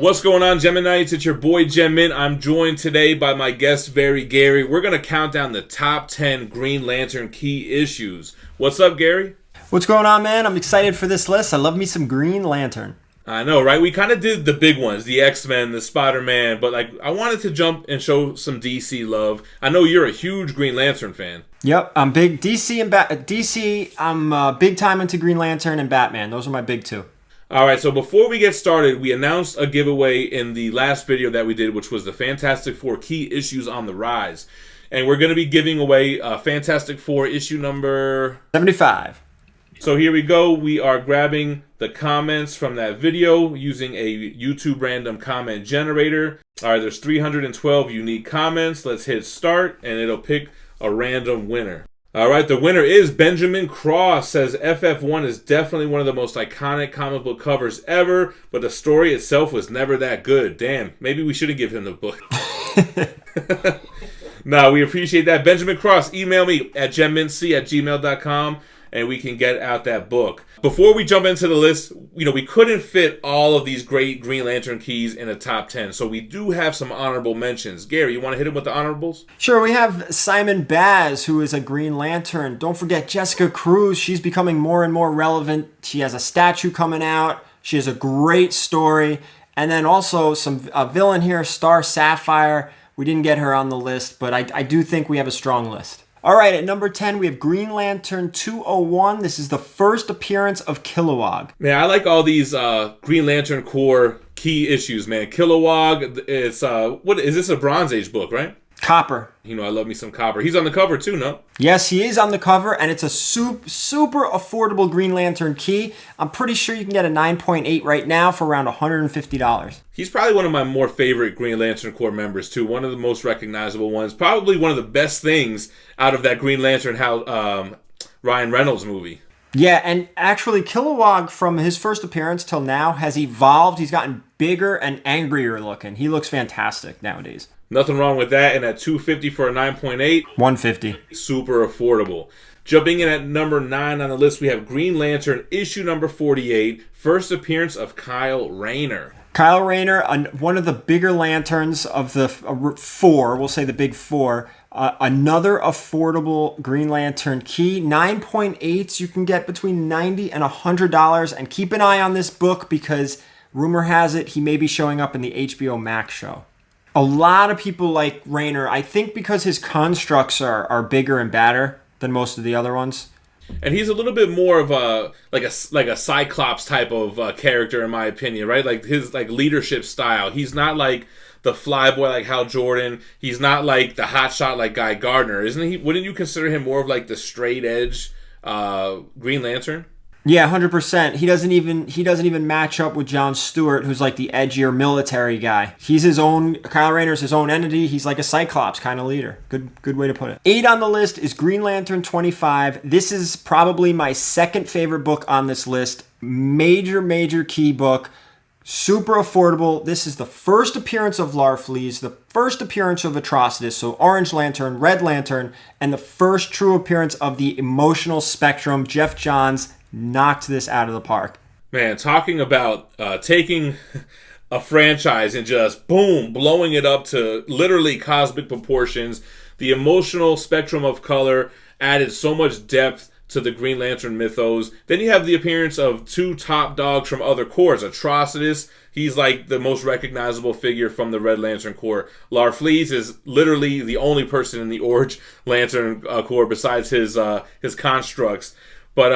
What's going on, Geminites? It's your boy Gemin. I'm joined today by my guest, Very Gary. We're going to count down the top 10 Green Lantern key issues. What's up, Gary? What's going on, man? I'm excited for this list. I love me some Green Lantern. I know, right? We kind of did the big ones, the X-Men, the Spider-Man, but I wanted to jump and show some DC love. I know you're a huge Green Lantern fan. Yep, I'm big DC and DC. I'm big time into Green Lantern and Batman. Those are my big two. All right, so before we get started, we announced a giveaway in the last video that we did, which was the Fantastic Four key issues on the rise. And we're going to be giving away Fantastic Four issue number 75. So here we go. We are grabbing the comments from that video using a YouTube random comment generator. All right, there's 312 unique comments. Let's hit start, and it'll pick a random winner. All right, the winner is Benjamin Cross. Says FF1 is definitely one of the most iconic comic book covers ever, but the story itself was never that good. Damn, maybe we shouldn't give him the book. No, we appreciate that. Benjamin Cross, email me at gemminc@gmail.com. and we can get out that book. Before we jump into the list, we couldn't fit all of these great Green Lantern keys in a top 10, so we do have some honorable mentions. Gary, you want to hit him with the honorables? Sure, we have Simon Baz, who is a Green Lantern. Don't forget Jessica Cruz. She's becoming more and more relevant. She has a statue coming out. She has a great story. And then also a villain here, Star Sapphire. We didn't get her on the list, but I do think we have a strong list. All right, at number 10, we have Green Lantern 201. This is the first appearance of Kilowog. Man, I like all these Green Lantern Corps key issues, man. Kilowog, it's, what is this, a Bronze Age book, right? Copper. I love me some Copper. He's on the cover too, no? Yes, he is on the cover, and it's a super affordable Green Lantern key. I'm pretty sure you can get a 9.8 right now for around $150. He's probably one of my more favorite Green Lantern Corps members too. One of the most recognizable ones. Probably one of the best things out of that Green Lantern Ryan Reynolds movie. Yeah, and actually Kilowog from his first appearance till now has evolved. He's gotten bigger and angrier looking. He looks fantastic nowadays. Nothing wrong with that. And at $250 for a 9.8. $150. Super affordable. Jumping in at number 9 on the list, we have Green Lantern issue number 48. First appearance of Kyle Rayner. Kyle Rayner, one of the bigger lanterns of the four, we'll say the big four. Another affordable Green Lantern key. 9.8s you can get between $90 and $100. And keep an eye on this book because rumor has it he may be showing up in the HBO Max show. A lot of people like Rayner, I think because his constructs are bigger and badder than most of the other ones. And he's a little bit more of a Cyclops type of character, in my opinion, right? Like his leadership style. He's not like the flyboy like Hal Jordan. He's not like the hotshot like Guy Gardner, isn't he? Wouldn't you consider him more of like the straight edge Green Lantern? Yeah, 100%. He doesn't even match up with John Stewart, who's like the edgier military guy. He's his own. Kyle Rayner's his own entity. He's like a Cyclops kind of leader. Good way to put it. 8 on the list is Green Lantern 25. This is probably my second favorite book on this list. Major key book. Super affordable. This is the first appearance of Larfleeze, the first appearance of Atrocitus, so Orange Lantern, Red Lantern, and the first true appearance of the emotional spectrum. Jeff Johns knocked this out of the park. Man, talking about taking a franchise and just, boom, blowing it up to literally cosmic proportions. The emotional spectrum of color added so much depth to the Green Lantern mythos. Then you have the appearance of 2 top dogs from other corps. Atrocitus, he's like the most recognizable figure from the Red Lantern Corps. Larfleeze is literally the only person in the Orange Lantern Corps besides his constructs. But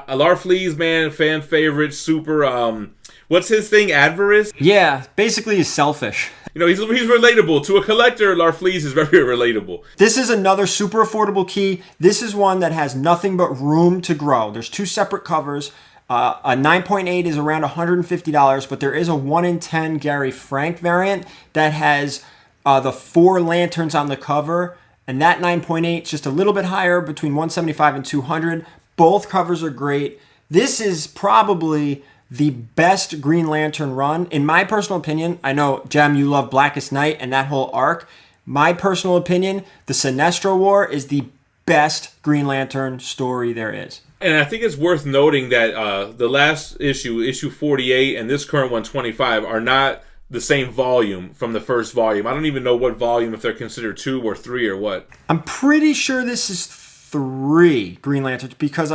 Larfleeze, man, fan favorite, super, what's his thing, avarice? Yeah, basically he's selfish. He's relatable. To a collector, Larfleeze is very relatable. This is another super affordable key. This is one that has nothing but room to grow. There's 2 separate covers. A 9.8 is around $150, but there is a 1 in 10 Gary Frank variant that has the 4 lanterns on the cover, and that 9.8 is just a little bit higher, between $175 and $200. Both covers are great. This is probably the best Green Lantern run. In my personal opinion, I know, Jem, you love Blackest Night and that whole arc. My personal opinion, the Sinestro War is the best Green Lantern story there is. And I think it's worth noting that the last issue 48, and this current one, 25, are not the same volume from the first volume. I don't even know what volume, if they're considered 2 or 3 or what. I'm pretty sure this is 3 Green Lanterns because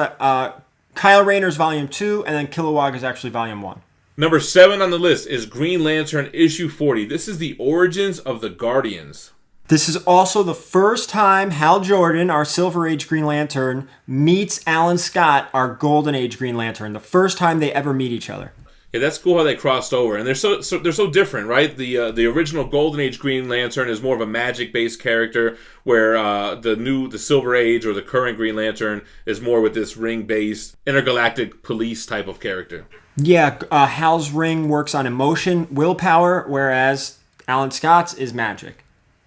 Kyle Rayner's volume 2 and then Kilowog is actually volume 1. Number 7 on the list is Green Lantern issue 40. This is the origins of the Guardians. This is also the first time Hal Jordan, our Silver Age Green Lantern, meets Alan Scott, our Golden Age Green Lantern. The first time they ever meet each other. Yeah, that's cool how they crossed over, and they're so different, right? The original Golden Age Green Lantern is more of a magic-based character, where the Silver Age or the current Green Lantern is more with this ring-based intergalactic police type of character. Yeah, Hal's ring works on emotion, willpower, whereas Alan Scott's is magic.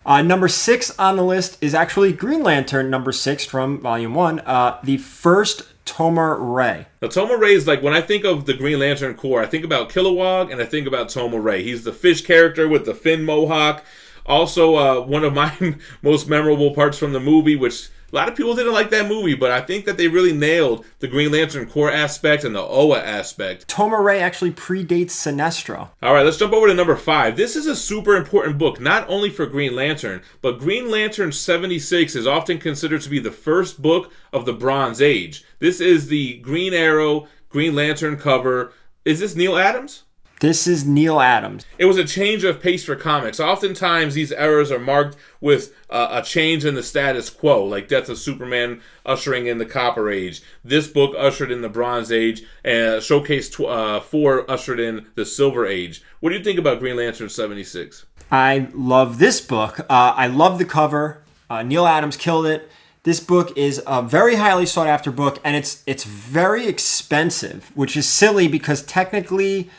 Number 6 on the list is actually Green Lantern number 6 from Volume 1, the first Tomar-Re. Now, Tomar-Re is like, when I think of the Green Lantern Corps, I think about Kilowog and I think about Tomar-Re. He's the fish character with the fin mohawk. Also, one of my most memorable parts from the movie, which a lot of people didn't like that movie, but I think that they really nailed the Green Lantern Corps aspect and the Oa aspect. Tomar-Re actually predates Sinestro. All right, let's jump over to number 5. This is a super important book, not only for Green Lantern, but Green Lantern 76 is often considered to be the first book of the Bronze Age. This is the Green Arrow, Green Lantern cover. Is this Neil Adams? This is Neil Adams. It was a change of pace for comics. Oftentimes, these eras are marked with a change in the status quo, like Death of Superman ushering in the Copper Age. This book ushered in the Bronze Age, and Showcase 4 ushered in the Silver Age. What do you think about Green Lantern 76? I love this book. I love the cover. Neil Adams killed it. This book is a very highly sought after book, and it's very expensive, which is silly because technically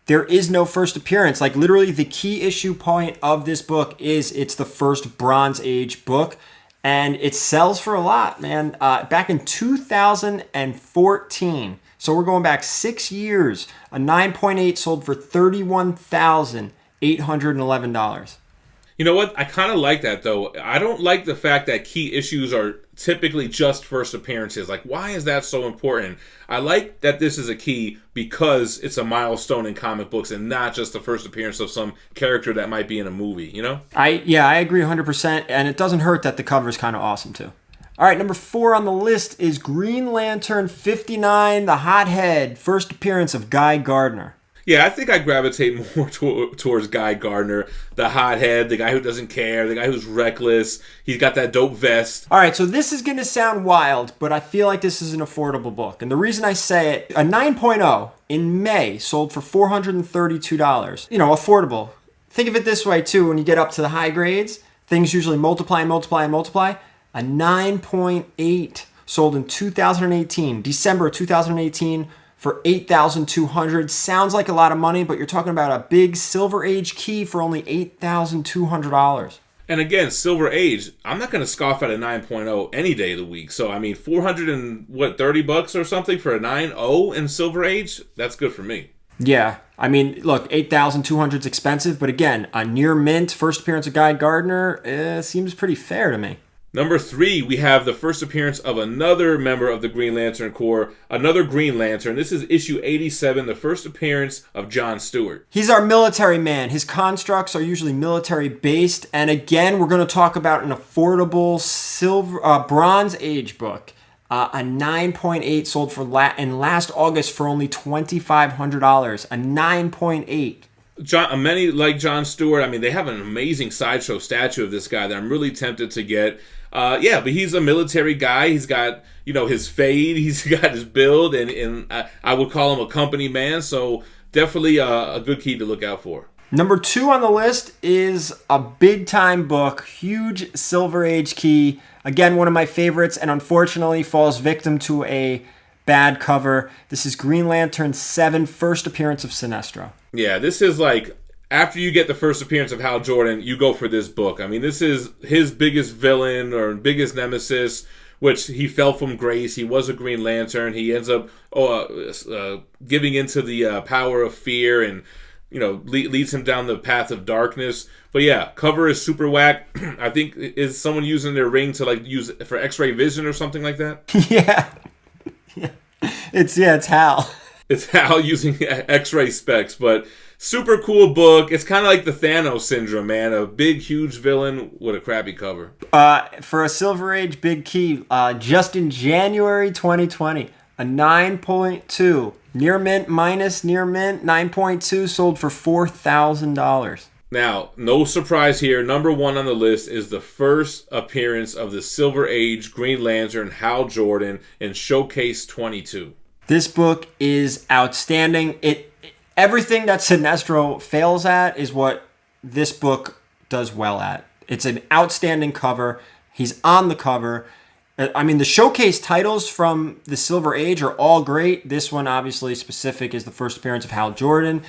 there is no first appearance. Like, literally, the key issue point of this book is it's the first Bronze Age book, and it sells for a lot, man. Back in 2014, so we're going back 6 years, a 9.8 sold for $31,811. You know what? I kind of like that, though. I don't like the fact that key issues are typically just first appearances. Like, why is that so important? I like that this is a key because it's a milestone in comic books and not just the first appearance of some character that might be in a movie, you know? I agree 100%, and it doesn't hurt that the cover is kind of awesome, too. All right, number 4 on the list is Green Lantern 59, The Hothead, first appearance of Guy Gardner. Yeah, I think I gravitate more towards Guy Gardner, the hothead, the guy who doesn't care, the guy who's reckless. He's got that dope vest. All right, so this is going to sound wild, but I feel like this is an affordable book. And the reason I say it, a 9.0 in May sold for $432. You know, affordable. Think of it this way, too. When you get up to the high grades, things usually multiply and multiply and multiply. A 9.8 sold in 2018, December 2018, for $8,200. Sounds like a lot of money, but you're talking about a big Silver Age key for only $8,200. And again, Silver Age, I'm not going to scoff at a 9.0 any day of the week. So, I mean, $430 or something for a 9.0 in Silver Age? That's good for me. Yeah. I mean, look, $8,200 is expensive, but again, a near mint first appearance of Guy Gardner seems pretty fair to me. Number 3, we have the first appearance of another member of the Green Lantern Corps, another Green Lantern. This is issue 87, the first appearance of John Stewart. He's our military man. His constructs are usually military based, and again, we're going to talk about an affordable Bronze Age book. A 9.8 sold in last August for only $2,500. A 9.8. Many like John Stewart. I mean, they have an amazing sideshow statue of this guy that I'm really tempted to get. But he's a military guy. He's got, his fade. He's got his build, and I would call him a company man. So definitely a good key to look out for. Number 2 on the list is a big-time book, huge Silver Age key. Again, one of my favorites, and unfortunately falls victim to a bad cover. This is Green Lantern 7, first appearance of Sinestro. Yeah, this is like, after you get the first appearance of Hal Jordan, you go for this book. I mean, this is his biggest villain or biggest nemesis, which he fell from grace. He was a Green Lantern. He ends up giving into the power of fear and, leads him down the path of darkness. But yeah, cover is super whack. I think, is someone using their ring to use it for X-ray vision or something like that? Yeah. It's Hal. It's Hal using X-ray specs, but Super cool book. It's kind of like the Thanos syndrome, man. A big, huge villain with a crappy cover. For a Silver Age Big Key, just in January 2020, a 9.2. Near mint minus near mint, 9.2 sold for $4,000. Now, no surprise here. Number one on the list is the first appearance of the Silver Age Green Lantern Hal Jordan in Showcase 22. This book is outstanding. Everything that Sinestro fails at is what this book does well at. It's an outstanding cover. He's on the cover. I mean, the showcase titles from the Silver Age are all great. This one, obviously, specific is the first appearance of Hal Jordan.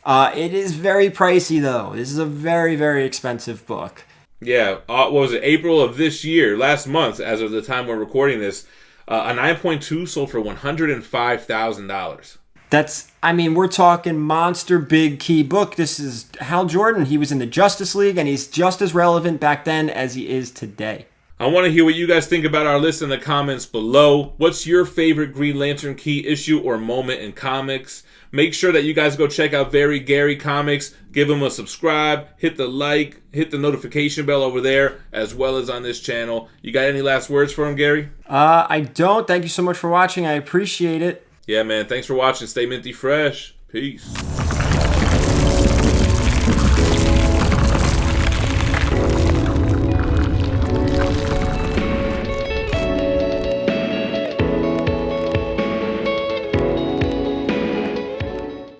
It is very pricey, though. This is a very, very expensive book. Yeah, what was it? April of this year, last month, as of the time we're recording this, a 9.2 sold for $105,000. We're talking monster big key book. This is Hal Jordan. He was in the Justice League, and he's just as relevant back then as he is today. I want to hear what you guys think about our list in the comments below. What's your favorite Green Lantern key issue or moment in comics? Make sure that you guys go check out Very Gary Comics. Give him a subscribe, hit the like, hit the notification bell over there, as well as on this channel. You got any last words for him, Gary? I don't. Thank you so much for watching. I appreciate it. Yeah, man. Thanks for watching. Stay minty fresh. Peace.